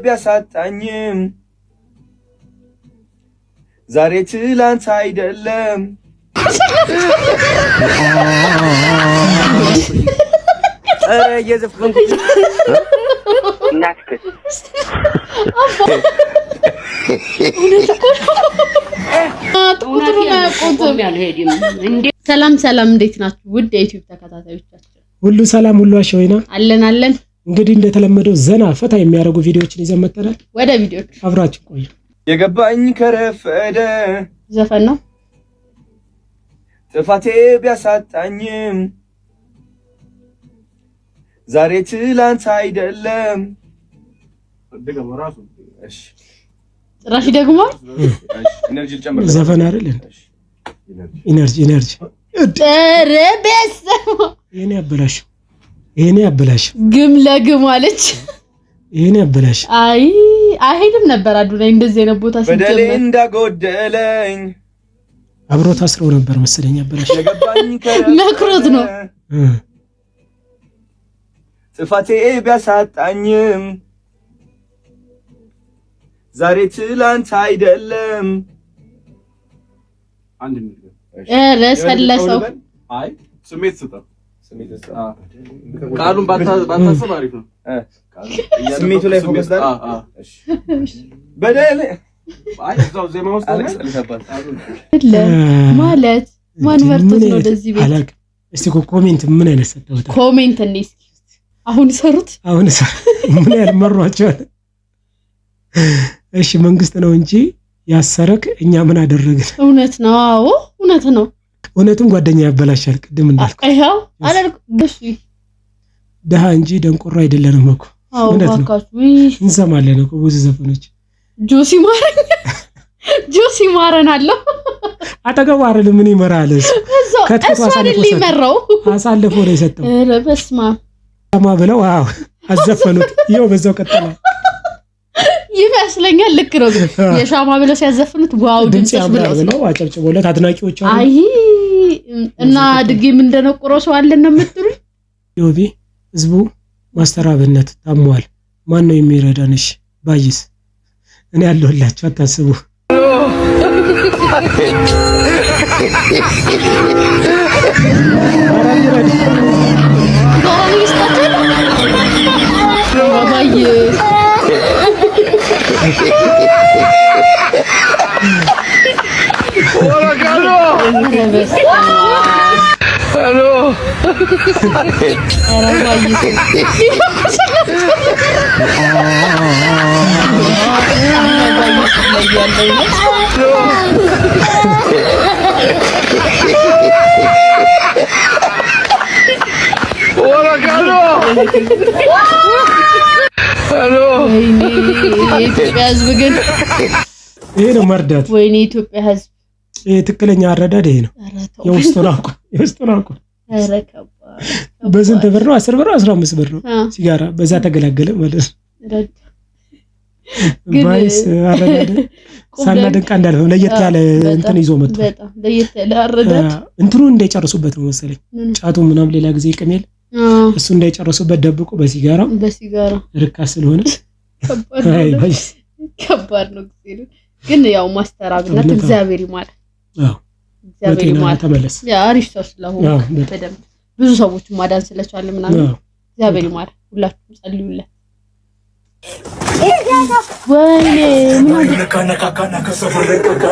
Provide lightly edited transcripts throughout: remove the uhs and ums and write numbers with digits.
ቢያሳጣኝም ዛሬ ትላንት አይደለም ኧረ እየዘፈንኩት እናትክ ሰላም ሰላም እንዴት ናችሁ ውድ የዩቲዩብ ተከታታዮቻችን ሁሉ ሰላም ሁሉ አሸወይና አለን እንግዲህ እንደተለመደው ዘና ፈታ የሚያደርጉ ቪዲዮዎችን ይዘን መጥተናል ወደ ቪዲዮዎች አብራችሁ ቆዩ የገባኝ ከረፈደ ዘፈን ነው ጥፋቴ ቢያሳጣኝም ዛሬ ትላንት አይደለም ራሺ ደግሞ ኢነርጂ ጨምር ዘፈን አይደል ኢነርጂ ተረበስ ይሄኔ አበላሽ ግም ለግም አለች ይሄኔ አበላሽ አይሄድም ነበር አዱላይ እንደዚህ አይነት ቦታ ሲጀመር በደሌ እንዳጎደለኝ አብሮ ታስሮ ነበር መሰለኝ አበላሽ የገባኝ መክሮት ነው ጥፋቴ ቢያሳጣኝም ዛሬ ትላንት አይደለም አንድ ነገር ረሰለሰው አይ ስሜት ስጠው ቃሉን ባታሰብ አሪፍ ነው ስሜቱ ላይ ፎከስ አድርግ እሺ በደል አይ እዛው ዜማ ውስጥ ማለት ማን መርጦት ነው እንደዚህ ቤት አላቅ እስቲ ኮሜንት ምን አይነት ሰጠውታ ኮሜንት እንዴ አሁን ሰሩት ምን ያልመሯቸው እሺ መንግስት ነው እንጂ ያሰረክ እኛ ምን አደረግን እውነት ነው አዎ እውነት ነው እውነቱም ጓደኛ ያበላሻል ቅድም እንዳልኩ አይሃው አላልኩ እሺ ደሃ እንጂ ደንቆሮ አይደለንም እኮ እውነት ነው እንሰማለን እኮ ብዙ ዘፈኖች ጆሲ ማረናለሁ አጠገቡ አይደለም ምን ይመራል ከጥፋት አሳልፎ ነው የሰጠው ኧረ በስማ ማ ብለው አዎ አዘፈኑት ይኸው በዛው ቀጠለ ይመስለኛል ልክ ነው የሻማ ብለው ሲያዘፍኑት ዋው ድምጽሽ ብለው አጨብጭቦለት አድናቂዎች አሉ አይ እና ድግም እንደነቆረው ሰው አለ ነው የምትሉኝ ዮቢ ህዝቡ ማስተራብነት ታሟል ማን ነው የሚረዳንሽ ባይስ እኔ ያለሁላችሁ አታስቡ Hola Carlos. Hello. Hola Carlos. Hello. የኢትዮጵያ ህዝብ ግን ይሄ ነው መርዳት ወይኔ ኢትዮጵያ ህዝብ ይሄ ትክክለኛ አረዳድ ይሄ ነው የውስጡን አውቁ ኧረ ከባድ በስንት ብር ነው 10 ብር 15 ብር ነው ሲጋራ በዛ ተገላገለ ማለት ነው ባይስ አረዳድ ሳናደንቃ እንዳልሆነ ለየት ያለ እንትን ይዞ መጥቶ በጣም ለየት ያለ አረዳድ እንትኑ እንዳይጨርሱበት ነው መሰለኝ ጫቱ ምናም ሌላ ጊዜ ይቀመል እሱ እንዳይጨርሱበት ደብቆ በሲጋራ ርካሽ ስለሆነ ከባድ ነው ግን ያው ማስተራብነት እግዚአብሔር ይማር እግዚአብሔር ይማር ተመለስ ያ አሪፍ ሰው ስለሆነ በደንብ ብዙ ሰዎች ማዳን ስለቻለ ምናምን እግዚአብሔር ይማር ሁላችሁም ጸልዩለት ወይኔ ምን ነካና ከሰፈረቀቀ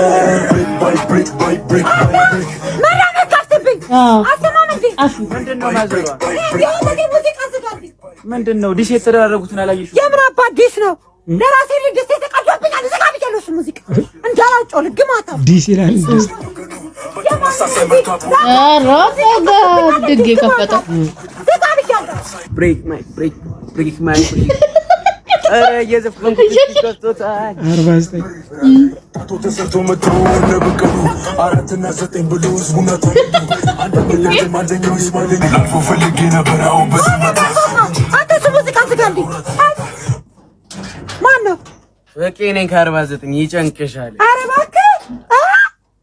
ምንድነው ዲስ የተደረጉትን አላየሽው የምን አባት ዲስ ነው ለራሴ ልጅ ተቀዷብኛል ዘጋብኛለሁ እሱ ሙዚቃ እንዳላጮህ ልግማታ ዲስ ይላል አራፋጋ ድግ ከፈተው ብሬክ ማይ የዘፈንኩት ይከፍቶታል 49 ታቶ ተሰርቶ መጥቶ ለበቀሉ 4 እና 9 ብሎ ዝሙናት አንደኛው ይስማልኝ አልፎ ፈልጌ ነበር አሁን በሰማታ አንተ እሱ ሙዚቃ ዝጋልኝ ማን ነው በቂ ነኝ ከ49 ይጨንቅሻል ኧረ እባክህ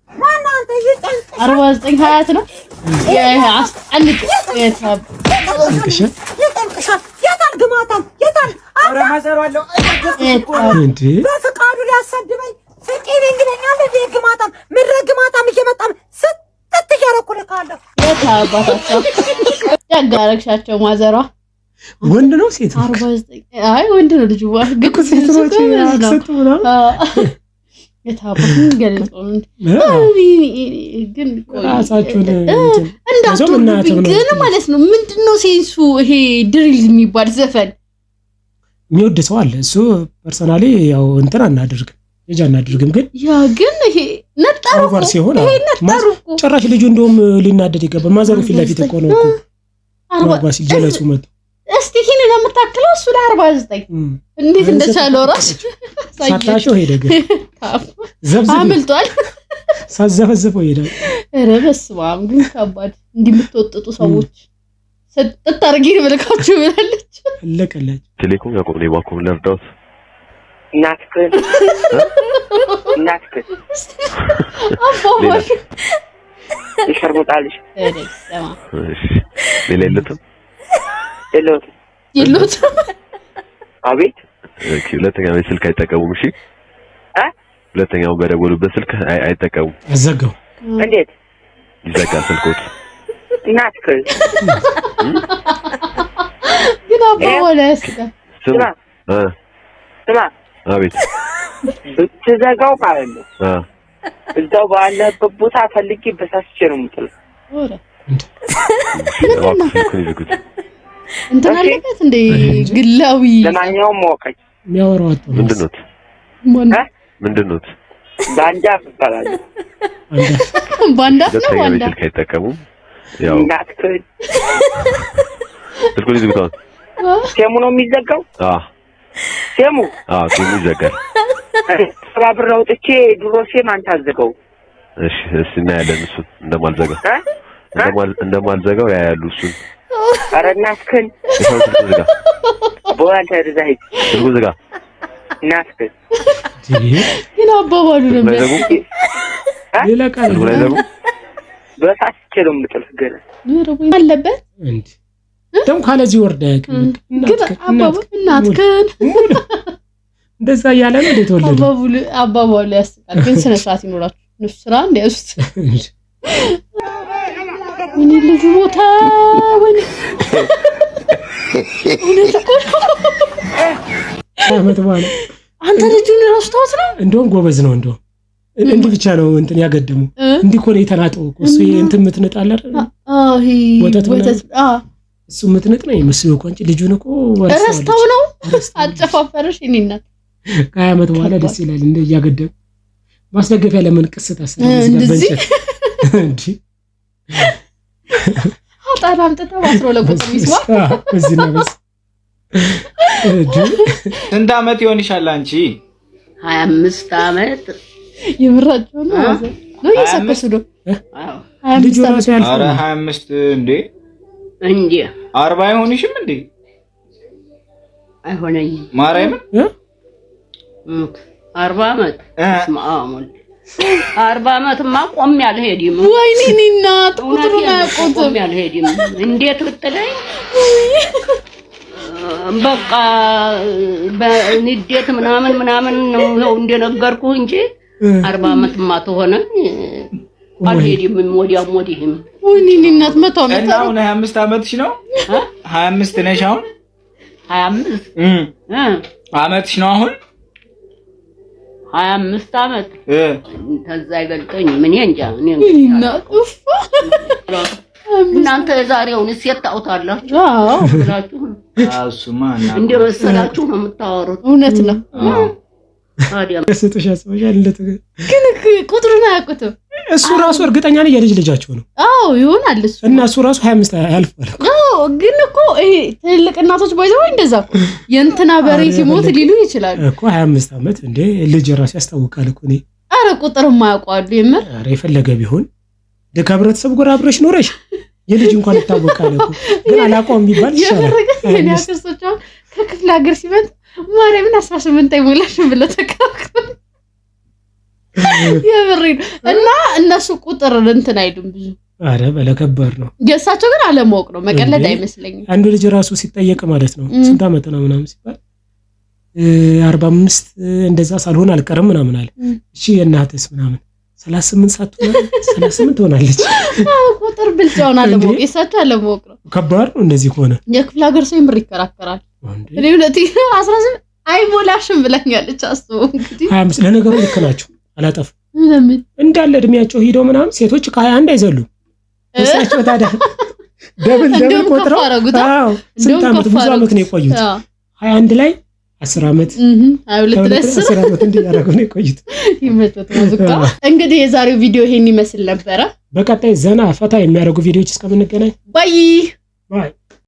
ማን ነው አንተ ይጨንቅሻል 49 ሀያት ነው አስጠልቅ ይጨንቅሻል የታል ግማታም የታል ኧረ ማዘሯለሁ እንዴ በፍቃዱ ሊያሰድበኝ ፍቂን እንግለኛል ለግማታም ምረግማታም እየመጣም ስትት ያረኩልካለሁ የታባታቸው ያጋረክሻቸው ማዘሯ ወንድ ነው ሴት 49 አይ ወንድ ነው ልጅ ግኩ ሴት ነው ነው የታባቱን ገለጾን ግን ራሳችሁን እንዳትወዱብኝ ግን ማለት ነው ምንድነው ሴንሱ ይሄ ድሪል የሚባል ዘፈን የሚወድ ሰው አለ እሱ ፐርሰናሊ ያው እንትን አናደርግም ልጅ አናደርግም ግን ያ ግን ይሄ ነጣሩ ሲሆን ጭራሽ ልጁ እንደውም ሊናደድ ይገባል ማዘሩ ፊት ለፊት እኮ ነው እኮ 40 ሲጀለሱ መጣ እስቲ ይሄን ለምታክለው እሱ ለ49 እንዴት እንደቻለው ራስ ሳታሽው ሄደ ግን አምልጧል ሳዘፈዘፈው ይሄዳል ኧረ በስመ አብ ግን ከባድ እንዲምትወጥጡ ሰዎች ተጣርጊ መልካችሁ ብላለች አለቀላች ቴሌኮም ያቆም ነው ባኮም ለርዳውት እናትክ አባባሽ ይሸርሙጣልሽ እሺ ለሌለትም የሎት አቤት እሺ ሁለተኛው ስልክ አይጠቀሙም እሺ ሁለተኛው በደወሉበት ስልክ አይጠቀሙም አዘጋው እንዴት ይዘጋል ስልኮት እናትክ ግን አባባሽ ስማ አቤት ብትዘጋው ማለት ነው እዛው ባለበት ቦታ ፈልጌ በሳስቼ ነው የምጥለው ወረ እንዴ አለበት እንደ ግላዊ ለማንኛውም ሞቀኝ የሚያወራው ምንድነው ምንድነው ባንዳ ይባላል ባንዳ ስልክ አይጠቀሙም ያው እናትክ ስልኩን ይዘጋው ሴሙ ነው የሚዘጋው ሴሙ ይዘጋል ተባብረው አውጥቼ ድሮ ሴም አንተ አዘጋው እሺ እና ያለን እሱ እንደማልዘጋው ያያሉ እሱ ኧረ እናትክን ዝጋ ቦላንተ ርዛይ ዝጋ እናትክን ግን አባባሉ ነው ሌላ ቃል ነው በሳስቼ ነው የምጥልህ ገና አለበት እንዴ ደም ካለዚህ ወርዳ ግን እናትክን እንደዛ ያለ ነው ተወለደ አባባሉ ያስቃል ግን ስነ ስርዓት ይኖራችሁ ንሱ ስራ እንዲያውስ ምን ልጅ ቦታ ወኔ አመት በኋላ አንተ ልጁን ራሱ ታውስ ነው እንደውም ጎበዝ ነው እንደውም እንዲህ ብቻ ነው እንትን ያገደሙ እንዲህ ኮኔ ተናጠው እሱ እንትን ምትነጣለ ወተት እሱ ምትነጥ ነው ይመስል እኮ እንጂ ልጁን እኮ ረስታው ነው አጨፋፈረሽ እኔናት ከአመት በኋላ ደስ ይላል እንደ ያገደሙ ማስደገፊያ ለምን ቅስት አሰራ እንደዚህ እንዴ አጣራም ተባስሮ ለቁጥር ይስማ እዚህ ነው በስ ስንት አመት ይሆንሻል አንቺ 25 አመት የምራቸው ነው ነው ይሰከሱ ነው ልጅ ራሱ ያልፋል ኧረ 25 እንዴ እንዴ 40 አይሆንሽም እንዴ አይሆነኝም ማርያም 40 አመት ማአሙል 40 አመትማ ቆም ያልሄድም ወይኔ እናት ቁጥሩን አያውቁትም ያልሄድም እንዴት ብትለኝ በቃ በንዴት ምናምን ነው እንደነገርኩ እንጂ 40 አመትማ ተሆነኝ አልሄድም ወዲህም ወይኔ እናት መቶ አመት እና አሁን 25 አመትሽ ነው 25 ነሽ አሁን 25 አመትሽ ነው አሁን 25 አመት ተዛ ይገልጠኝ ምን እንጃ እናንተ ዛሬውን እሴት ታውታላችሁ ብላችሁ እሱማ እንደመሰላችሁ ነው የምታወሩት እውነት ነው ታዲያ ከሰጠሽ ያስበሻል ግን ቁጥሩን አያውቁትም እሱ ራሱ እርግጠኛ ነኝ የልጅ ልጃቸው ነው አዎ ይሆናል እሱ እና እሱ ራሱ 25 ያልፋል አዎ ግን እኮ ይሄ ትልቅ እናቶች ባይዘው እንደዛ እኮ የእንትና በሬ ሲሞት ሊሉ ይችላል እኮ 25 አመት እንዴ ልጅ ራሱ ያስታውቃል እኮ ነው አረ ቁጥር ማያውቃሉ የምር አረ የፈለገ ቢሆን ከህብረተሰብ ጋር አብረሽ ኖረሽ የልጅ እንኳን ይታወቃል እኮ ግን አላቆም ቢባል ይሻላል የኔ አክስቶች ከክፍለ ሀገር ሲመጣ ማርያምን 18 አይሞላሽ ብለው ተካክረው የምሬን እና እነሱ ቁጥር እንትን አይሉም ብዙ አረ በለከበር ነው የእሳቸው ግን አለማወቅ ነው መቀለድ አይመስለኝም አንዱ ልጅ ራሱ ሲጠየቅ ማለት ነው ስንት አመት ነው ምናምን ሲባል 45 እንደዛ ሳልሆን አልቀርም ምናምን አለ። እሺ የእናትስ ምናምን 38 ሳትሆን 38 ሆናለች። ቁጥር ብልጫውን አለሞቅ የሳቸው አለሞቅ ነው። ከባድ ነው እንደዚህ ከሆነ። የክፍለ ሀገር ሰው ይምር ይከራከራል። እኔ ሁለቴ 18 አይሞላሽም ብላኛለች። አስበው እንግዲህ 25 ለነገሩ ልክ ናቸው አላጠፉ። ለምን እንዳለ እድሜያቸው ሄደው ምናምን ሴቶች ከ21 አይዘሉም። እሳቸው ታዲያ ደብል ቆጥረው አዎ ስንት ዓመት ብዙ ዓመት ነው የቆዩት። 21 ላይ 10 ዓመት 22 ድረስ 10 ዓመት እንዲያረጉ ነው የቆዩት። ይመጣጥ ሙዚቃ። እንግዲህ የዛሬው ቪዲዮ ይሄን ይመስል ነበረ። በቀጣይ ዘና ፈታ የሚያደርጉ ቪዲዮዎች እስከምንገናኝ ባይ ባይ